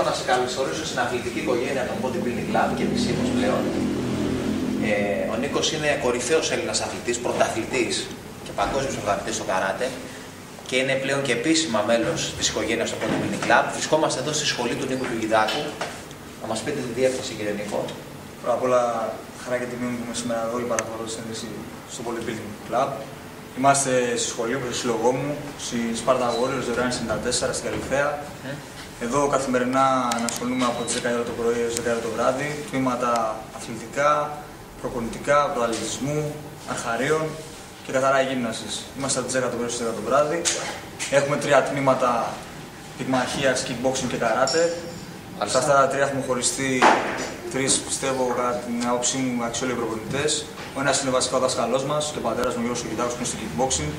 Νίκο, να σε καλωσορίσω στην αθλητική οικογένεια των Bodybuilding Club και επισήμως πλέον. Ο Νίκος είναι κορυφαίος Έλληνας αθλητής, πρωταθλητής και παγκόσμιος πρωταθλητής στο καράτε και είναι πλέον και επίσημα μέλος της οικογένειας των Bodybuilding Club. Βρισκόμαστε εδώ στη σχολή του Νίκου Γιουγκιδάκου. Να μας πείτε τη διεύθυνση, κύριε Νίκο. Πρώτα απ' όλα, χαρά και τιμή μου που είμαι σήμερα εδώ και παρακολουθώ τη σύνδεση στο Bodybuilding Club. Είμαστε στη σχολή, στο σύλλογό μου, στη Sparta Warriors, Δωρεάν 94 στην Καλυθέα. Εδώ καθημερινά ανασχολούμαι από τις 10 το πρωί έως 10 το βράδυ, τμήματα αθλητικά, προπονητικά, προαλληλισμού, αρχαρίων και καθαρά γύμνασης. Είμαστε από τις 10 το πρωί έως 10 το βράδυ. Έχουμε 3 τμήματα πυγμαχίας, kickboxing και καράτε. Σε αυτά τα 3 έχουμε χωριστεί 3, πιστεύω, κατά την άποψή μου, αξιόλογοι προπονητές. Ο ένας είναι βασικά ο δάσκαλός μας και ο πατέρας μου, Γιώργος Γιουγκιδάκος, που είναι στο kickboxing.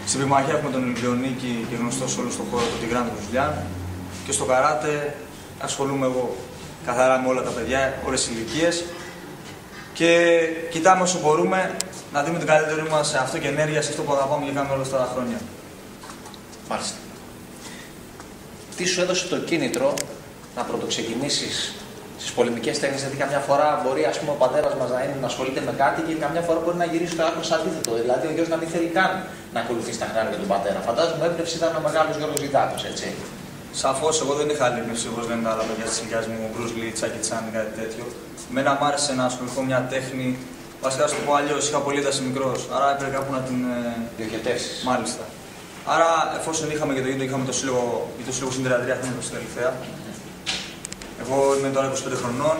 Στην πυγμαχία έχουμε τον Ηλιονίκη και γνωστό σε όλο τον χώρο, τον Τιγράνη Βουζλιάν. Και στο καράτε ασχολούμαι εγώ καθαρά με όλα τα παιδιά, όλες τις ηλικίες. Και κοιτάμε όσο μπορούμε να δίνουμε την καλύτερη μας σε αυτό και ενέργεια σε αυτό που αγαπάμε και κάνουμε όλα αυτά τα χρόνια. Μάλιστα. Τι σου έδωσε το κίνητρο να πρωτοξεκινήσεις στις πολεμικές τέχνες? Γιατί καμιά φορά μπορεί, ας πούμε, ο πατέρας μας να ασχολείται με κάτι και καμιά φορά μπορεί να γυρίσει το άκρος αντίθετο. Δηλαδή ο γιος να μην θέλει καν να ακολουθήσει τα χνάρια του πατέρα. Φαντάζομαι η έμπνευση ήταν ο μεγάλος Γιώργος Γιουγκιδάκος, έτσι. Σαφώς, εγώ δεν είχα άλλη έμπνευση όπως λένε τα άλλα παιδιά της ηλικιάς μου, Bruce Lee, Jackie Chan ή κάτι τέτοιο. Εμένα μου άρεσε να ασχοληθώ μια τέχνη. Βασικά, να σου το πω αλλιώς, είχα πολύ ένταση μικρός. Άρα έπρεπε κάπου να την διοχετεύσεις. Μάλιστα. Άρα, εφόσον είχαμε και το ίδιο, είχαμε το σύλλογο, το σύλλογο συν 33 χρόνια στην Καλυθέα. Εγώ είμαι τώρα 25 χρονών.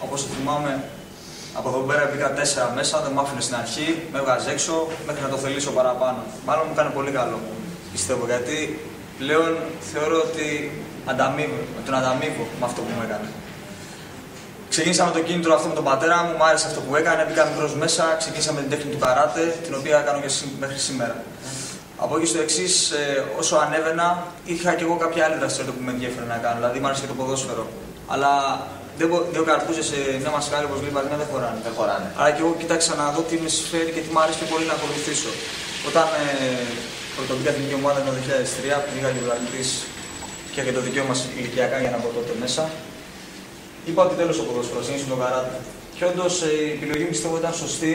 Όπως θυμάμαι, από εδώ πέρα μπήκα 4 μέσα, δεν μου άφηνε στην αρχή, με έβγαζε έξω μέχρι να το θελήσω παραπάνω. Μάλλον μου έκανε πολύ καλό, πιστεύω, γιατί πλέον θεωρώ ότι τον ανταμείβω με αυτό που μου έκανε. Ξεκίνησα με το κίνητρο αυτό με τον πατέρα μου, μου άρεσε αυτό που έκανε, μπήκα μικρός μέσα, ξεκίνησα με την τέχνη του καράτε, την οποία κάνω και μέχρι σήμερα. Από εκεί στο εξής, όσο ανέβαινα, είχα και εγώ κάποια άλλη δραστηριότητα που με ενδιαφέρει να κάνω, δηλαδή μου άρεσε και το ποδόσφαιρο. Αλλά δύο καρπούζες σε μια μασχάλη όπως λέει Βαρδίνα δεν χωράνε. Άρα και εγώ κοίταξα να δω τι με συμφέρει και τι μου άρεσε και πολύ να ακολουθήσω. Όταν πρωτοβουλία εθνική ομάδα το 2003, που πήγα και πρωταθλητής και είχε το δικαίωμα ηλικιακά για να πω τότε μέσα, είπα ότι τέλος ο ποδόσφαιρος, είναι στο καράτε. Και όντως η επιλογή μου πιστεύω ήταν σωστή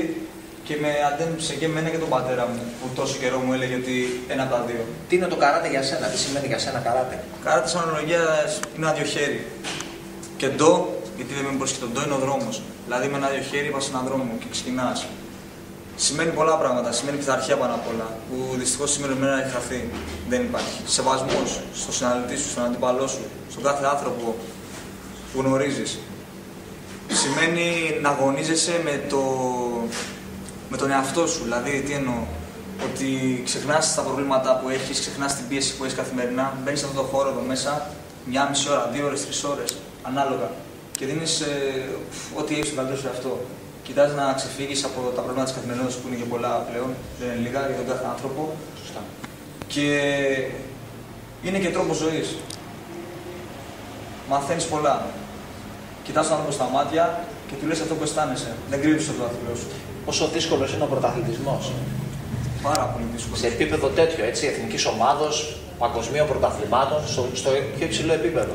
και με αντέμψε και εμένα και τον πατέρα μου, που τόσο καιρό μου έλεγε ότι ένα από τα δύο. Τι είναι το καράτε για σένα, τι σημαίνει για σένα καράτε? Καράτε σαν αναλογία είναι ένα δύο χέρι. Και ντο, γιατί δεν με μπορείς και το ντο, είναι ο δρόμος. Δηλαδή με ένα δύο χέρι πας σε έναν δρόμο και ξεκινάς. Σημαίνει πολλά πράγματα. Σημαίνει πειθαρχία πάνω απ' όλα. Που δυστυχώς σήμερα μέρα έχει χαθεί. Δεν υπάρχει. Σεβασμός στον συναναλυτή σου, στον αντίπαλό σου, στον κάθε άνθρωπο που γνωρίζεις. Σημαίνει να αγωνίζεσαι με τον εαυτό σου. Δηλαδή, τι εννοώ? Ότι ξεχνάς τα προβλήματα που έχεις, ξεχνάς την πίεση που έχεις καθημερινά. Μπαίνεις σε αυτόν τον χώρο εδώ μέσα, 1,5 ώρα, 2 ώρες, 3 ώρες, ανάλογα. Και δίνεις ό,τι έχεις στο καλύτερο σου αυτό. Κοιτάς να ξεφύγεις από τα προβλήματα της καθημερινότητας που είναι και πολλά πλέον, δεν είναι λίγα για τον κάθε άνθρωπο. Σωστά. Και είναι και τρόπος ζωής. Μαθαίνεις πολλά. Κοιτάς τον άνθρωπο στα μάτια και του λες αυτό που αισθάνεσαι. Δεν κρύβεις το πρωταθλητικό σου. Πόσο δύσκολος είναι ο πρωταθλητισμός? Πάρα πολύ δύσκολο. Σε επίπεδο τέτοιο, έτσι, εθνικής ομάδος, παγκοσμίων πρωταθλημάτων, στο πιο υψηλό επίπεδο.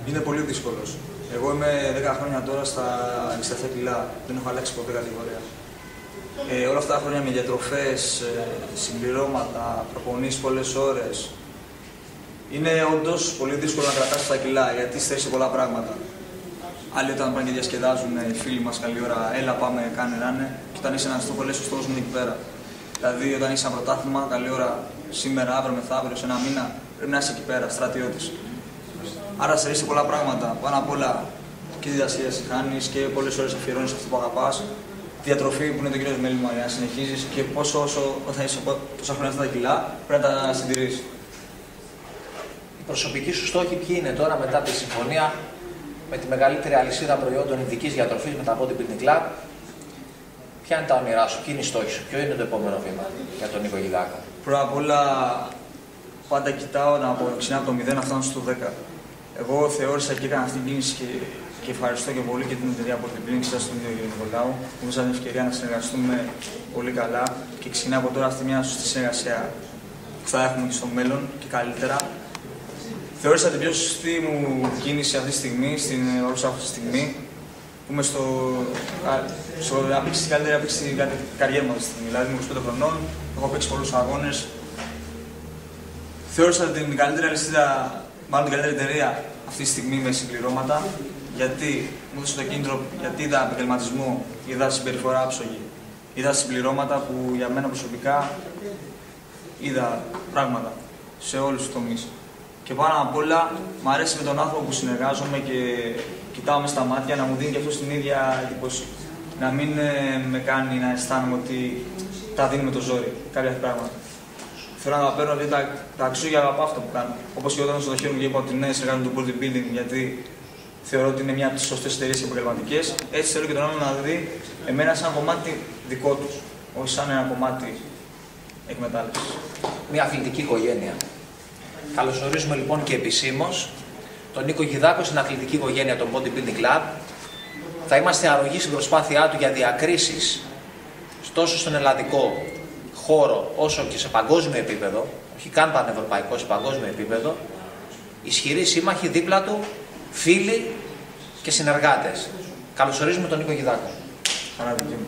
Είναι πολύ δύσκολος. Εγώ είμαι 10 χρόνια τώρα στα 67 κιλά. Δεν έχω αλλάξει ποτέ κατηγορία. Όλα αυτά τα χρόνια με διατροφές, συμπληρώματα, προπονήσεις πολλές ώρες. Είναι όντως πολύ δύσκολο να κρατάς τα κιλά γιατί στερείς πολλά πράγματα. Άλλοι όταν πάνε και διασκεδάζουν, οι φίλοι μας καλή ώρα, έλα πάμε, κάνε ράνε. Και όταν είσαι ένας στόχο, λες ο στόχος μου είναι εκεί πέρα. Δηλαδή, όταν είσαι ένα πρωτάθλημα, καλή ώρα σήμερα, αύριο, μεθαύριο, σε ένα μήνα, πρέπει να είσαι εκεί πέρα, στρατιώτης. Άρα στερείς πολλά πράγματα. Πάνω απ' όλα και τη διασκέδαση χάνεις και πολλές ώρες αφιερώνεις αυτό που αγαπάς. Διατροφή που είναι το κύριο μέλημα για να συνεχίζεις και όταν είσαι τόσα χρόνια αυτά τα κιλά, πρέπει να τα συντηρείς. Οι προσωπικοί σου στόχοι ποιοι είναι τώρα μετά τη συμφωνία με τη μεγαλύτερη αλυσίδα προϊόντων ειδικής διατροφής με τα Bodybuilding Club? Ποια είναι τα όνειρά σου, ποιοι είναι οι στόχοι σου, ποιο είναι το επόμενο βήμα για τον Νίκο Γιουγκιδάκο? Πρώτα απ' όλα, πάντα κοιτάω να ξεκινάω από το 0 να φτάνω στο 10. Εγώ θεώρησα και έκανα αυτή την κίνηση και ευχαριστώ και πολύ και την εταιρεία Bodybuilding Club στον ίδιο κύριο Νικολάου που μου έδωσε την ευκαιρία να συνεργαστούμε πολύ καλά και ξεκινάει από τώρα αυτή μια σωστή συνεργασία που θα έχουμε και στο μέλλον και καλύτερα. Θεώρησα την πιο σωστή μου κίνηση αυτή τη στιγμή, στην όρουσα αυτή τη στιγμή, που είμαι να παίξει την καλύτερη καριέρα μου αυτή τη στιγμή. Δηλαδή, είμαι 25 χρονών, έχω παίξει πολλούς αγώνες. Θεώρησα την καλύτερη αλυσίδα, μάλλον την καλύτερη εταιρεία αυτή τη στιγμή με συμπληρώματα, γιατί μου έδωσε το κίνητρο, γιατί είδα επαγγελματισμό, είδα συμπεριφορά άψογη, είδα συμπληρώματα που για μένα προσωπικά είδα πράγματα σε όλους τους τομείς. Και πάνω απ' όλα, μου αρέσει με τον άνθρωπο που συνεργάζομαι και κοιτάω μες στα μάτια να μου δίνει και αυτό την ίδια εντύπωση. Να μην με κάνει να αισθάνομαι ότι τα δίνει με το ζόρι κάποια πράγματα. Θέλω να τα παίρνω γιατί τα αξίζω και αγαπάω αυτό που κάνω. Όπως και όταν στο δοχείο μου και είπα ότι ναι, συνεργάζομαι το bodybuilding γιατί θεωρώ ότι είναι μια από τις σωστές εταιρείες και επαγγελματικές. Έτσι θέλω και τον άλλο να δει εμένα σαν κομμάτι δικό τους, όχι σαν ένα κομμάτι εκμετάλλευσης. Μια αθλητική οικογένεια. Καλωσορίζουμε λοιπόν και επισήμως τον Νίκο Γιδάκο στην αθλητική οικογένεια των Bodybuilding Club. Θα είμαστε αρρωγοί στην προσπάθειά του για διακρίσεις τόσο στον ελλαδικό χώρο όσο και σε παγκόσμιο επίπεδο, όχι καν πανευρωπαϊκό, σε παγκόσμιο επίπεδο, ισχυροί σύμμαχοι δίπλα του, φίλοι και συνεργάτες. Καλωσορίζουμε τον Νίκο Γιδάκο. Χαρά δική μου.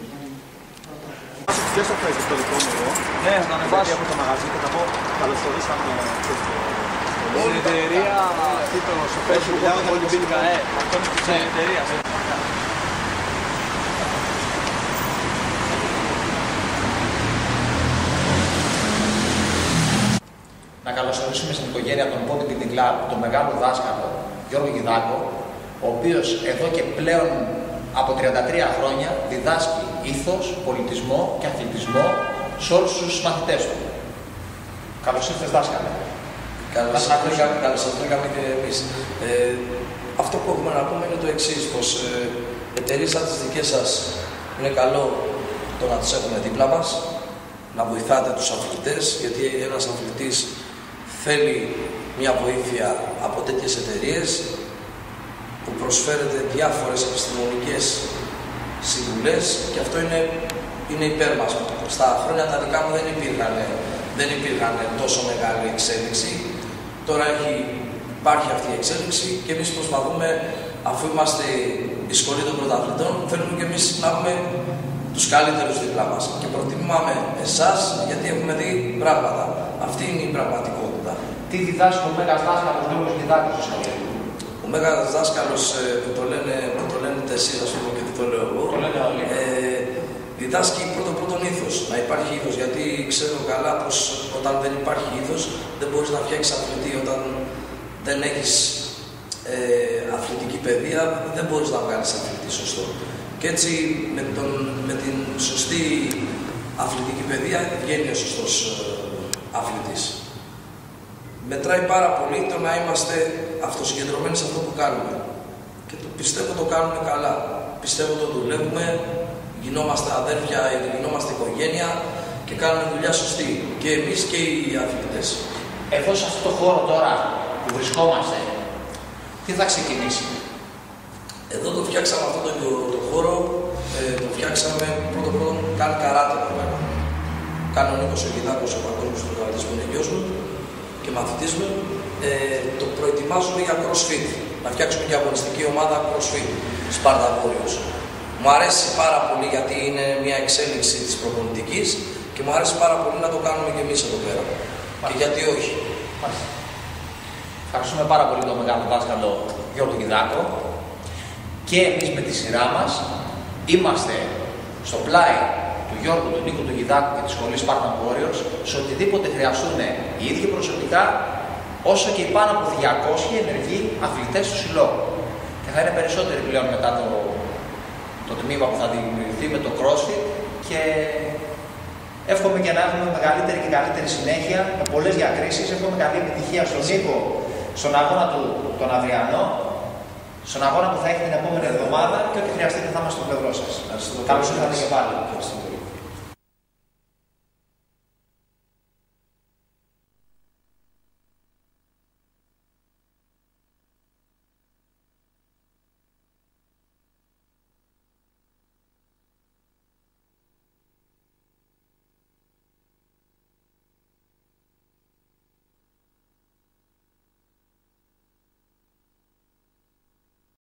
Και στο Facebook το δικό μου εγώ. Ναι, θα ανεβάσω από το μαγαζί και θα πω καλωσορίσαμε όλη την εταιρεία αυτή το Facebook, όλη την αυτό είναι της εταιρείας. Να καλωσορίσουμε στην οικογένεια των Bodybuilding Club τον μεγάλο δάσκαλο Γιώργο Γιδάκο, ο οποίος εδώ και πλέον από 33 χρόνια διδάσκει ήθος, πολιτισμό και αθλητισμό σε όλους τους μαθητές του. Καλώς ήρθες δάσκαλε. Καλώς σας βρήκαμε και εμείς. Αυτό που έχουμε να πούμε είναι το εξής, πως εταιρείες σαν τις δικές σας είναι καλό το να τους έχουμε δίπλα μας, να βοηθάτε τους αθλητές, γιατί ένας αθλητής θέλει μια βοήθεια από τέτοιες εταιρείες που προσφέρεται διάφορες επιστημονικές συμβουλές και αυτό είναι υπέρ μας. Στα χρόνια τα δικά μου δεν υπήρχαν τόσο μεγάλη εξέλιξη. Τώρα υπάρχει αυτή η εξέλιξη και εμείς προσπαθούμε, αφού είμαστε η σχολή των πρωταθλητών, θέλουμε και εμείς να έχουμε τους καλύτερους δίπλα μας. Και προτιμάμε εσάς γιατί έχουμε δει πράγματα. Αυτή είναι η πραγματικότητα. Τι διδάσκει ο Μέγας Δάσκαλος Γιώργος Γιδάκος στο σχολείο? Ο Μέγας Δάσκαλος που το λέτε εσείς, ας πούμε, και τι το λέω εγώ, διδάσκει πρώτον ήθος. Να υπάρχει ήθος, γιατί ξέρω καλά πως όταν δεν υπάρχει ήθος δεν μπορείς να φτιάξεις αθλητή. Όταν δεν έχεις αθλητική παιδεία δεν μπορείς να βγάλεις αθλητή σωστό. Και έτσι με την σωστή αθλητική παιδεία βγαίνει ο σωστός αθλητής. Μετράει πάρα πολύ το να είμαστε αυτοσυγκεντρωμένοι σε αυτό που κάνουμε. Και πιστεύω το κάνουμε καλά. Πιστεύω το δουλεύουμε, γινόμαστε αδέρφια, γινόμαστε οικογένεια και κάνουμε δουλειά σωστή. Και εμείς και οι αθλητές. Εδώ σε αυτό το χώρο τώρα που βρισκόμαστε, τι θα ξεκινήσει? Εδώ το φτιάξαμε αυτό το χώρο, το φτιάξαμε πρώτον κάνει καράτε εδώ πέρα. Κάνει ο Νίκος ο Γιδάκος, ο παγκόσμιος πρωταθλητής που είναι γιος μου και μαθητής μου. Το προετοιμάζουμε για CrossFit. Να φτιάξουμε και αγωνιστική ομάδα CrossFit, Sparta Warriors. Μου αρέσει πάρα πολύ γιατί είναι μια εξέλιξη της προπονητικής και μου αρέσει πάρα πολύ να το κάνουμε και εμείς εδώ πέρα. Και γιατί όχι. Ευχαριστούμε πάρα πολύ τον μεγάλο δάσκαλο Γιώργο Γιδάκο. Και εμείς με τη σειρά μας είμαστε στο πλάι του Γιώργου, του Νίκου, του Γιδάκου και της σχολής Sparta Warriors σε οτιδήποτε χρειαστούν οι ίδιοι προσωπικά, όσο και οι πάνω από 200 ενεργοί αθλητές του συλλόγου. Και θα είναι περισσότεροι πλέον μετά το τμήμα που θα δημιουργηθεί με το CrossFit και εύχομαι και να έχουμε μεγαλύτερη και καλύτερη συνέχεια με πολλές διακρίσεις. Εύχομαι καλή επιτυχία στον Νίκο, στον αγώνα του τον αυριανό, στον αγώνα που θα έχει την επόμενη εβδομάδα και ό,τι χρειαστείτε θα είμαστε στο πλευρό σας. Καλώς ήρθατε και πάλι.